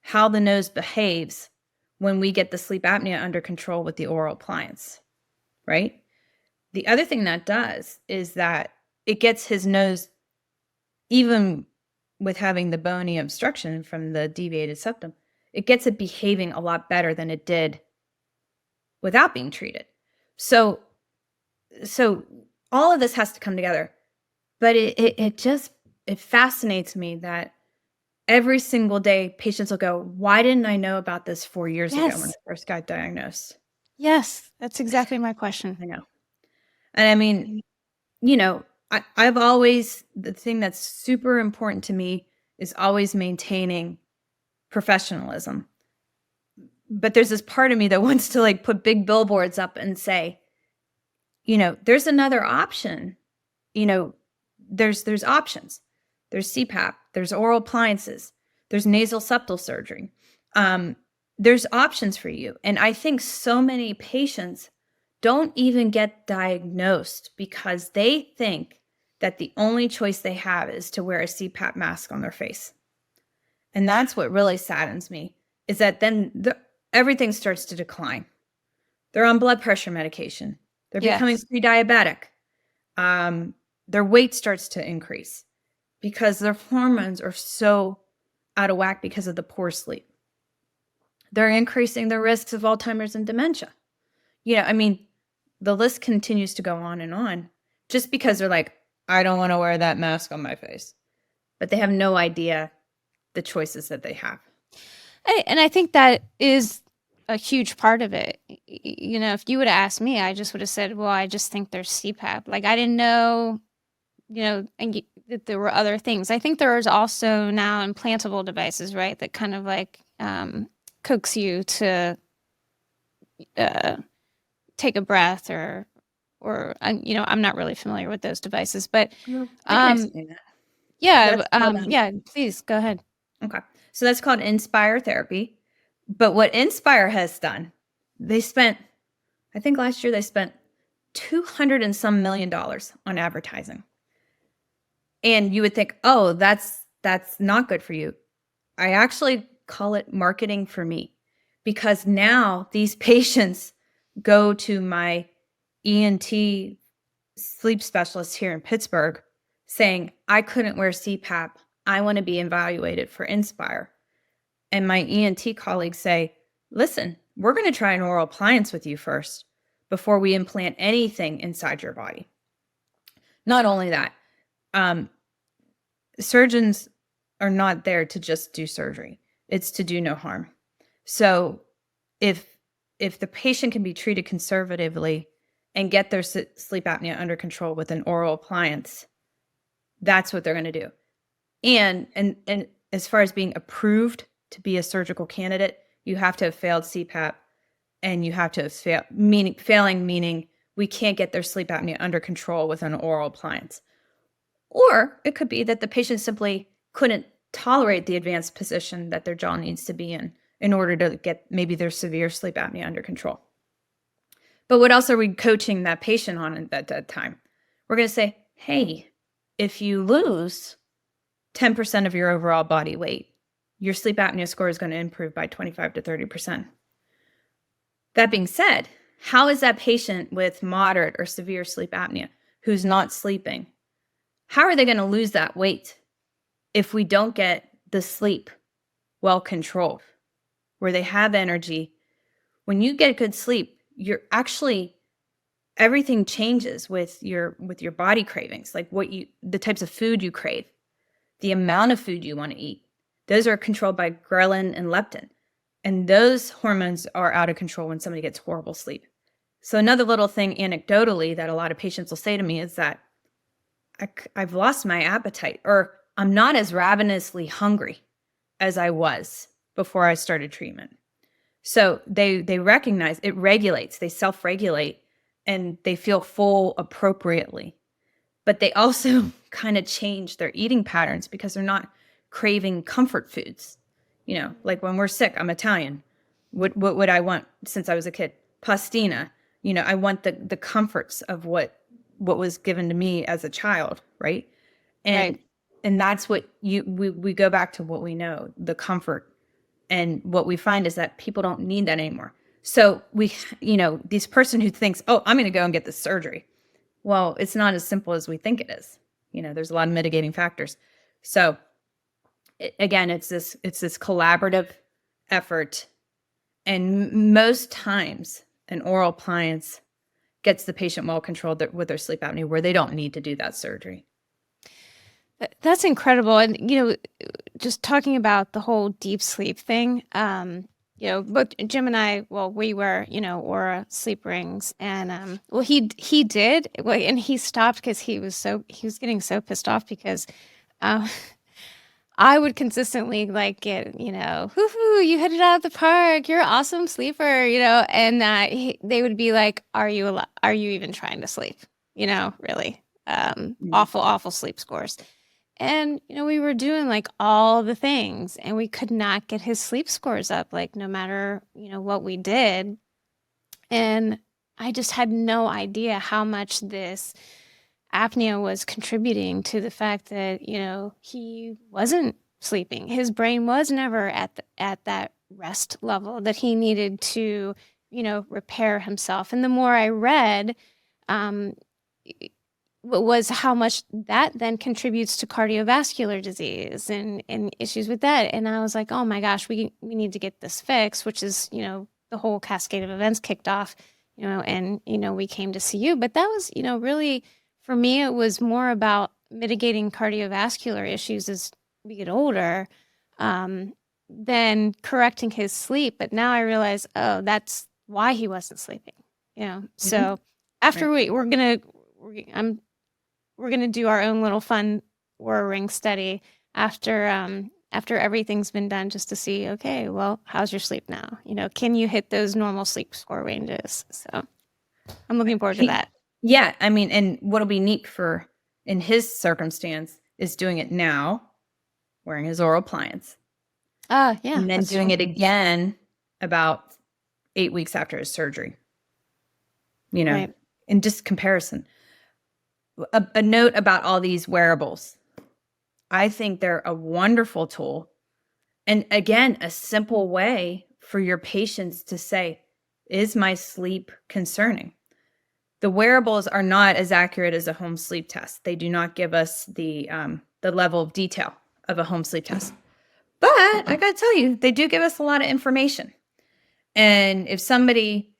how the nose behaves when we get the sleep apnea under control with the oral appliance, right? The other thing that does is that it gets his nose, even with having the bony obstruction from the deviated septum, it gets it behaving a lot better than it did without being treated. So, so all of this has to come together. But it just it fascinates me that every single day patients will go, "Why didn't I know about this 4 years ago when I Yes, first got diagnosed?" yes, that's exactly my question. I know. And I mean, I've always, the thing that's super important to me is always maintaining professionalism. But there's this part of me that wants to like put big billboards up and say, there's another option. You know, there's options. There's CPAP, there's oral appliances, there's nasal septal surgery. Um, there's options for you. And I think so many patients don't even get diagnosed because they think that the only choice they have is to wear a CPAP mask on their face. And that's what really saddens me is that then everything starts to decline. They're on blood pressure medication. They're becoming Yes. pre-diabetic. Um, their weight starts to increase because their hormones are so out of whack because of the poor sleep. They're increasing their risks of Alzheimer's and dementia. I mean, the list continues to go on just because they're like, I don't want to wear that mask on my face. But they have no idea the choices that they have. And I think that is a huge part of it. If you would have asked me, I just would have said, well, I just think there's CPAP. Like, I didn't know, that there were other things. I think there is also now implantable devices, right, that kind of like coax you to uh, take a breath or I'm not really familiar with those devices, but I can um, explain that. yeah, That's called, yeah, please go ahead. okay. So that's called Inspire therapy. But what Inspire has done, they spent, I think last year they spent 200 and some $1 million on advertising. And you would think, oh, that's not good for you. I actually call it marketing for me because now these patients go to my ENT sleep specialist here in Pittsburgh saying, I couldn't wear CPAP I want to be evaluated for Inspire. And my ENT colleagues say, listen, we're going to try an oral appliance with you first before we implant anything inside your body. Not only that, surgeons are not there to just do surgery. It's to do no harm. So if the patient can be treated conservatively and get their sleep apnea under control with an oral appliance, that's what they're going to do. And as far as being approved to be a surgical candidate, you have to have failed CPAP, and you have to have failing meaning we can't get their sleep apnea under control with an oral appliance. Or it could be that the patient simply couldn't tolerate the advanced position that their jaw needs to be in order to get maybe their severe sleep apnea under control. But what else are we coaching that patient on at that time? We're going to say, hey, if you lose 10% of your overall body weight, your sleep apnea score is going to improve by 25 to 30%. That being said, how is that patient with moderate or severe sleep apnea who's not sleeping, how are they going to lose that weight if we don't get the sleep well controlled, where they have energy? When you get good sleep, you're actually, everything changes with your body cravings, like the types of food you crave, the amount of food you want to eat. Those are controlled by ghrelin and leptin. And those hormones are out of control when somebody gets horrible sleep. So another little thing anecdotally that a lot of patients will say to me is that I've lost my appetite, or I'm not as ravenously hungry as I was before I started treatment. So they recognize it regulates, they self-regulate, and they feel full appropriately. But they also kind of change their eating patterns because they're not craving comfort foods. You know, like when we're sick, I'm Italian. What would I want since I was a kid? Pastina. You know, I want the comforts of what was given to me as a child, right? And that's what we go back to what we know, the comfort. And what we find is that people don't need that anymore. So this person who thinks, oh, I'm going to go and get this surgery. Well, it's not as simple as we think it is. You know, there's a lot of mitigating factors. So again, it's this collaborative effort. And most times an oral appliance gets the patient well controlled with their sleep apnea where they don't need to do that surgery. That's incredible. And, just talking about the whole deep sleep thing, both Jim and I, we wear, Aura sleep rings, and, he did, and he stopped because he was getting so pissed off because, I would consistently get, hoo-hoo, you hit it out of the park. You're an awesome sleeper, and they would be like, are you even trying to sleep? Really, awful sleep scores. And, we were doing all the things, and we could not get his sleep scores up, no matter, what we did. And I just had no idea how much this apnea was contributing to the fact that, he wasn't sleeping. His brain was never at that rest level that he needed to, repair himself. And the more I read, was how much that then contributes to cardiovascular disease and issues with that. And I was like, oh my gosh, we need to get this fixed, which is, the whole cascade of events kicked off, and, we came to see you. But that was, really, for me, it was more about mitigating cardiovascular issues as we get older, than correcting his sleep. But now I realize, oh, that's why he wasn't sleeping. So after we're gonna do our own little fun Oura ring study after everything's been done, just to see, okay, well, how's your sleep now? Can you hit those normal sleep score ranges? So I'm looking forward to that. Yeah, I mean, and what'll be neat in his circumstance is doing it now, wearing his oral appliance. Yeah. And then doing it again about 8 weeks after his surgery. In just comparison. A note about all these wearables. I think they're a wonderful tool. And again, a simple way for your patients to say, is my sleep concerning? The wearables are not as accurate as a home sleep test. They do not give us the level of detail of a home sleep test. But I got to tell you, they do give us a lot of information. And if somebody,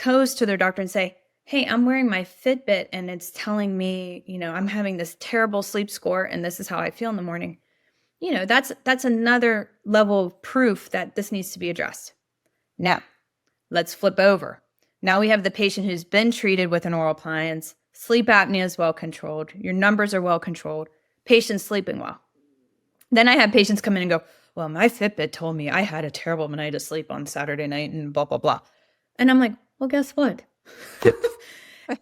goes to their doctor and say, hey, I'm wearing my Fitbit and it's telling me, I'm having this terrible sleep score and this is how I feel in the morning. That's another level of proof that this needs to be addressed. Now, let's flip over. Now we have the patient who's been treated with an oral appliance. Sleep apnea is well controlled. Your numbers are well controlled. Patient's sleeping well. Then I have patients come in and go, well, my Fitbit told me I had a terrible night of sleep on Saturday night and blah, blah, blah. And I'm like, well, guess what?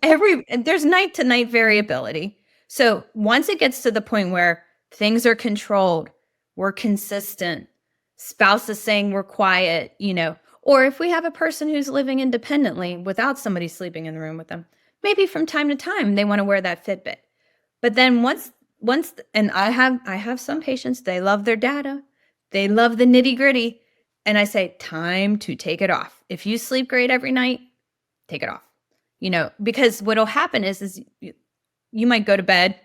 There's night to night variability. So once it gets to the point where things are controlled, we're consistent, spouse is saying we're quiet, or if we have a person who's living independently without somebody sleeping in the room with them, maybe from time to time they want to wear that Fitbit. But then once, and I have some patients, they love their data, they love the nitty gritty, and I say, time to take it off. If you sleep great every night, take it off. Because what'll happen is you might go to bed,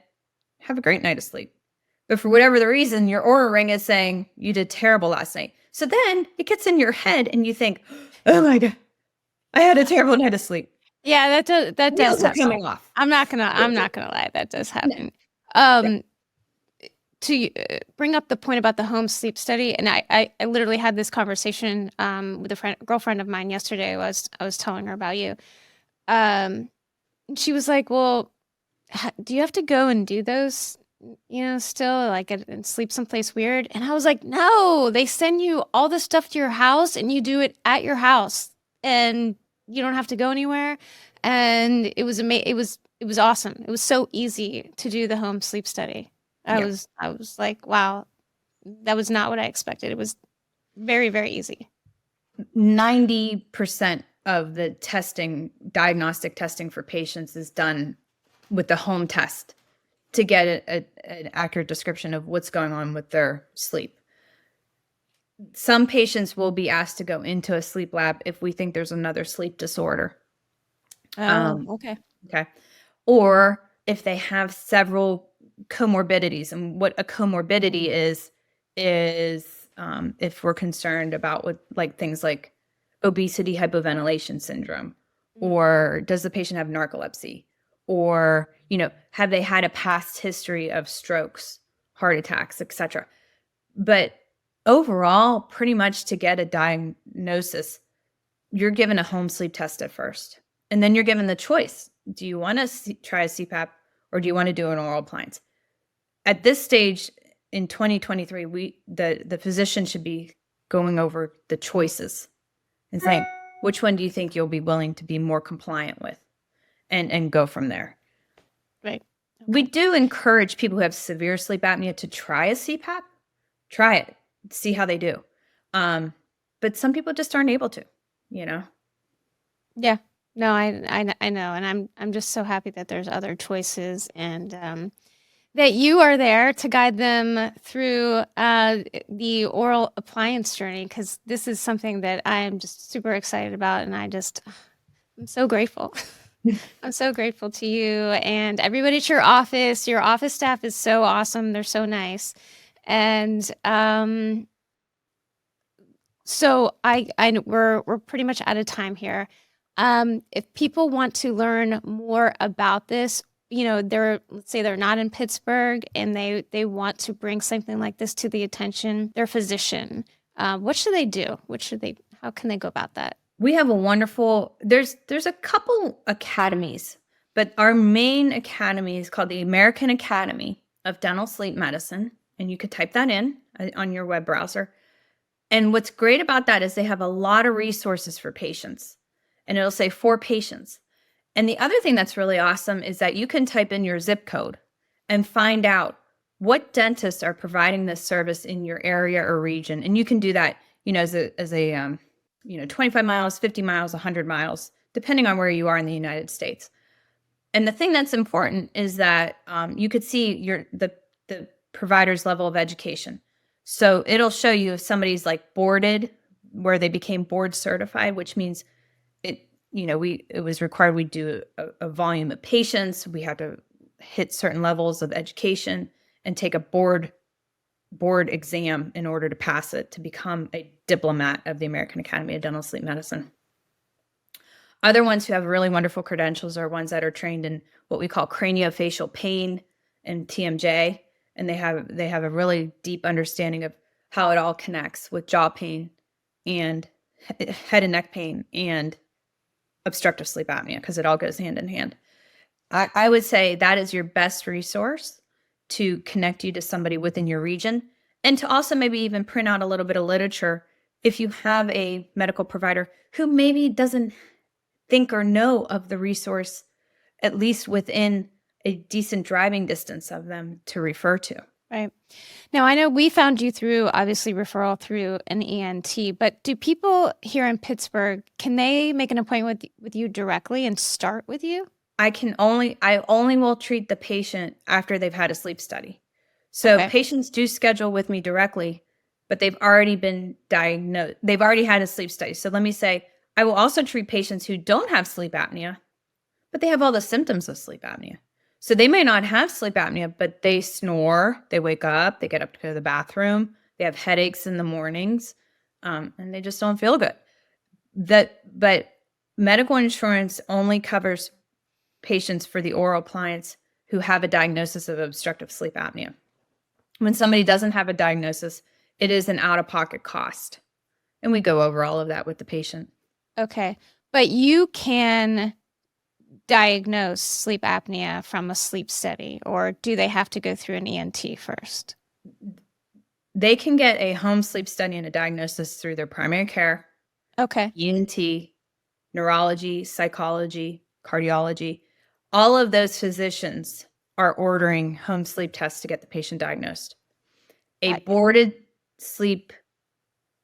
have a great night of sleep. But for whatever the reason, your Oura ring is saying you did terrible last night. So then it gets in your head and you think, oh my God, I had a terrible night of sleep. Yeah, that does happen. Coming off. I'm not gonna lie, that does happen. To bring up the point about the home sleep study, and I literally had this conversation with a girlfriend of mine yesterday. I was telling her about you. She was like, well, do you have to go and do those, still like and sleep someplace weird? And I was like, no, they send you all the stuff to your house and you do it at your house and you don't have to go anywhere. And it was amazing. It was awesome. It was so easy to do the home sleep study. I was like, wow, that was not what I expected. It was very, very easy. 90% of the diagnostic testing for patients is done with the home test to get an accurate description of what's going on with their sleep. Some patients will be asked to go into a sleep lab if we think there's another sleep disorder. Okay. Okay. Or if they have several comorbidities. And what a comorbidity is if we're concerned about things like obesity, hypoventilation syndrome, or does the patient have narcolepsy, or, have they had a past history of strokes, heart attacks, etc. But overall, pretty much to get a diagnosis, you're given a home sleep test at first. And then you're given the choice. Do you want to try a CPAP or do you want to do an oral appliance? At this stage in 2023, the physician should be going over the choices and saying, which one do you think you'll be willing to be more compliant with and go from there. Right. We do encourage people who have severe sleep apnea to try a CPAP. Try it. See how they do. But some people just aren't able to, Yeah. No, I know. And I'm just so happy that there's other choices and that you are there to guide them through the oral appliance journey, because this is something that I am just super excited about. And I'm so grateful. I'm so grateful to you and everybody at your office. Your office staff is so awesome. They're so nice. And so we're pretty much out of time here. If people want to learn more about this, let's say they're not in Pittsburgh and they want to bring something like this to the attention, their physician, what should they do? How can they go about that? We have there's a couple academies, but our main academy is called the American Academy of Dental Sleep Medicine. And you could type that in on your web browser. And what's great about that is they have a lot of resources for patients, and it'll say for patients. And the other thing that's really awesome is that you can type in your zip code and find out what dentists are providing this service in your area or region. And you can do that, as a 25 miles, 50 miles, 100 miles, depending on where you are in the United States. And the thing that's important is that you could see the provider's level of education. So it'll show you if somebody's like boarded, where they became board certified, which means it was required we do a volume of patients. We had to hit certain levels of education, and take a board exam in order to pass it to become a diplomat of the American Academy of Dental Sleep Medicine. Other ones who have really wonderful credentials are ones that are trained in what we call craniofacial pain and TMJ, and they have a really deep understanding of how it all connects with jaw pain and head and neck pain and obstructive sleep apnea, because it all goes hand in hand. I would say that is your best resource to connect you to somebody within your region, and to also maybe even print out a little bit of literature if you have a medical provider who maybe doesn't think or know of the resource, at least within a decent driving distance of them to refer to. Right. Now, I know we found you through, obviously, referral through an ENT, but do people here in Pittsburgh, can they make an appointment with you directly and start with you? I only will treat the patient after they've had a sleep study. So Okay. patients do schedule with me directly, but they've already been diagnosed. They've already had a sleep study. So let me say, I will also treat patients who don't have sleep apnea, but they have all the symptoms of sleep apnea. So they may not have sleep apnea, but they snore, they wake up, they get up to go to the bathroom, they have headaches in the mornings, and they just don't feel good. But medical insurance only covers patients for the oral appliance who have a diagnosis of obstructive sleep apnea. When somebody doesn't have a diagnosis, it is an out-of-pocket cost. And we go over all of that with the patient. Okay. But you can diagnose sleep apnea from a sleep study, or do they have to go through an ENT first? They can get a home sleep study and a diagnosis through their primary care, Okay. ENT, neurology, psychology, cardiology. All of those physicians are ordering home sleep tests to get the patient diagnosed. A boarded sleep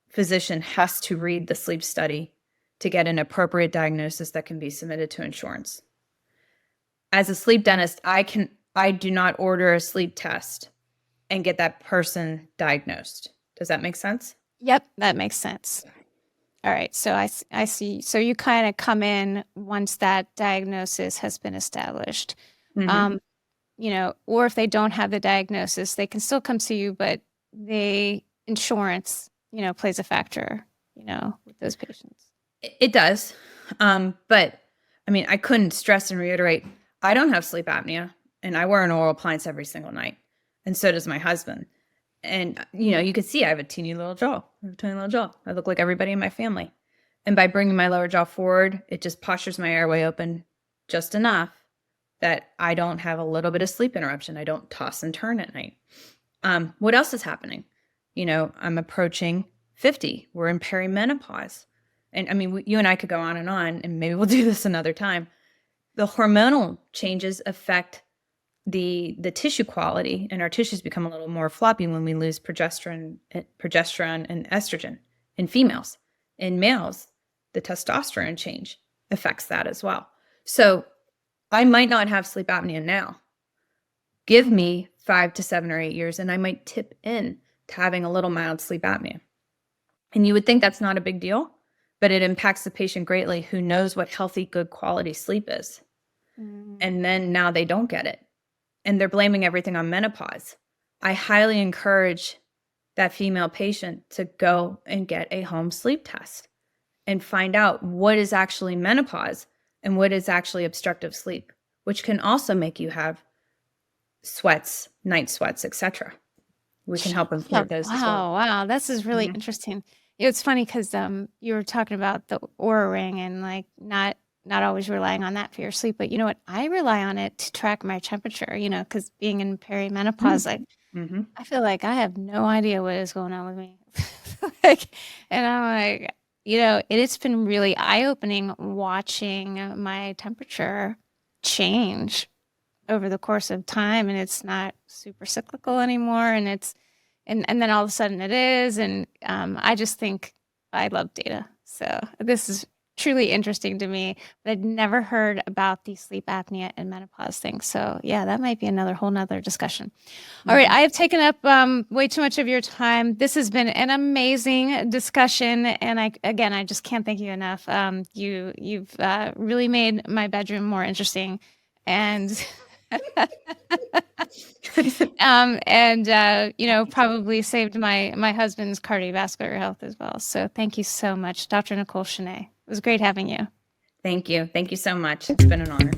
physician has to read the sleep study to get an appropriate diagnosis that can be submitted to insurance. As a sleep dentist, I do not order a sleep test and get that person diagnosed. Does that make sense? Yep, that makes sense. All right. So I see. So you kind of come in once that diagnosis has been established. Mm-hmm. Or if they don't have the diagnosis, they can still come see you, but insurance, plays a factor, with those patients. It does. But I mean, I couldn't stress and reiterate, I don't have sleep apnea, and I wear an oral appliance every single night. And so does my husband. And, you can see I have a teeny little jaw. I have a tiny little jaw. I look like everybody in my family. And by bringing my lower jaw forward, it just postures my airway open just enough that I don't have a little bit of sleep interruption. I don't toss and turn at night. What else is happening? I'm approaching 50. We're in perimenopause. And I mean, you and I could go on, and maybe we'll do this another time. The hormonal changes affect the tissue quality, and our tissues become a little more floppy when we lose progesterone and estrogen in females. In males, the testosterone change affects that as well. So I might not have sleep apnea now. Give me 5 to 7 or 8 years, and I might tip in to having a little mild sleep apnea. And you would think that's not a big deal, but it impacts the patient greatly who knows what healthy, good quality sleep is. Mm. And then now they don't get it. And they're blaming everything on menopause. I highly encourage that female patient to go and get a home sleep test and find out what is actually menopause and what is actually obstructive sleep, which can also make you have sweats, night sweats, etc. We can help improve those as well. Wow. This is really interesting. It's funny because you were talking about the Oura Ring and like not always relying on that for your sleep, but you know what? I rely on it to track my temperature, because being in perimenopause, I feel like I have no idea what is going on with me. And I'm like, it's been really eye-opening watching my temperature change over the course of time, and it's not super cyclical anymore, and and then all of a sudden it is, and I just think I love data. So this is truly interesting to me, but I'd never heard about the sleep apnea and menopause thing. So yeah, that might be whole nother discussion. All right. I have taken up way too much of your time. This has been an amazing discussion. And I just can't thank you enough. You've really made my bedroom more interesting. And and probably saved my husband's cardiovascular health as well. So thank you so much, Dr. Nicole Chenet. It was great having you. Thank you. Thank you so much. It's been an honor.